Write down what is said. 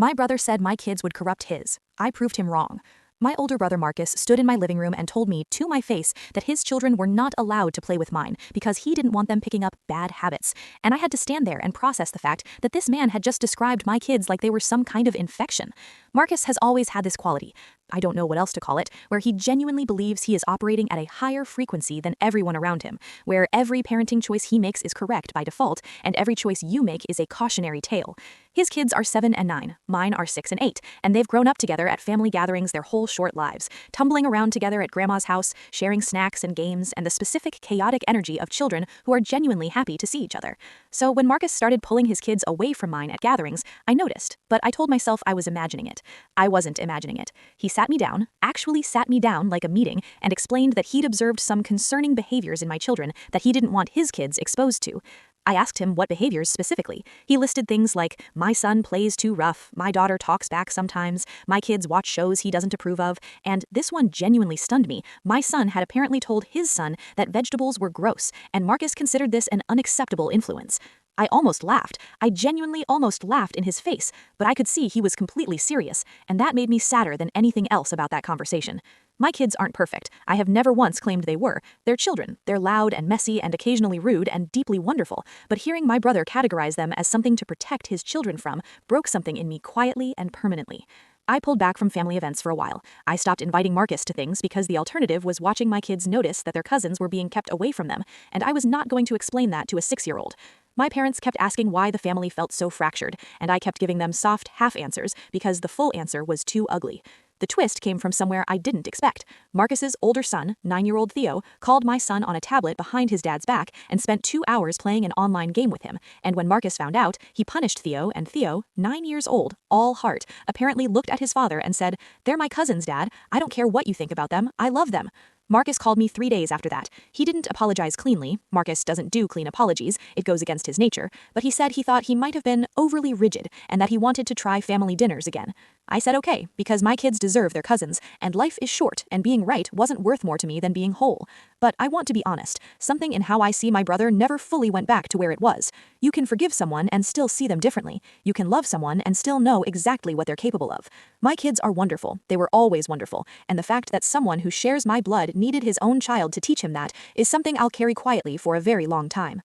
My brother said my kids would corrupt his. I proved him wrong. My older brother Marcus stood in my living room and told me to my face that his children were not allowed to play with mine because he didn't want them picking up bad habits. And I had to stand there and process the fact that this man had just described my kids like they were some kind of infection. Marcus has always had this quality, I don't know what else to call it, where he genuinely believes he is operating at a higher frequency than everyone around him, where every parenting choice he makes is correct by default, and every choice you make is a cautionary tale. His kids are 7 and 9, mine are 6 and 8, and they've grown up together at family gatherings their whole short lives, tumbling around together at grandma's house, sharing snacks and games, and the specific chaotic energy of children who are genuinely happy to see each other. So when Marcus started pulling his kids away from mine at gatherings, I noticed, but I told myself I was imagining it. I wasn't imagining it. He actually sat me down like a meeting, and explained that he'd observed some concerning behaviors in my children that he didn't want his kids exposed to. I asked him what behaviors specifically. He listed things like, my son plays too rough, my daughter talks back sometimes, my kids watch shows he doesn't approve of, and this one genuinely stunned me. My son had apparently told his son that vegetables were gross, and Marcus considered this an unacceptable influence. I almost laughed. I genuinely almost laughed in his face, but I could see he was completely serious, and that made me sadder than anything else about that conversation. My kids aren't perfect. I have never once claimed they were. They're children. They're loud and messy and occasionally rude and deeply wonderful, but hearing my brother categorize them as something to protect his children from broke something in me quietly and permanently. I pulled back from family events for a while. I stopped inviting Marcus to things because the alternative was watching my kids notice that their cousins were being kept away from them, and I was not going to explain that to a 6-year-old. My parents kept asking why the family felt so fractured, and I kept giving them soft half answers because the full answer was too ugly. The twist came from somewhere I didn't expect. Marcus's older son, 9-year-old Theo, called my son on a tablet behind his dad's back and spent 2 hours playing an online game with him. And when Marcus found out, he punished Theo, and Theo, 9 years old, all heart, apparently looked at his father and said, "They're my cousins, Dad. I don't care what you think about them. I love them." Marcus called me 3 days after that. He didn't apologize cleanly. Marcus doesn't do clean apologies. It goes against his nature. But he said he thought he might have been overly rigid and that he wanted to try family dinners again. I said okay, because my kids deserve their cousins, and life is short, and being right wasn't worth more to me than being whole. But I want to be honest. Something in how I see my brother never fully went back to where it was. You can forgive someone and still see them differently. You can love someone and still know exactly what they're capable of. My kids are wonderful. They were always wonderful. And the fact that someone who shares my blood needed his own child to teach him that is something I'll carry quietly for a very long time.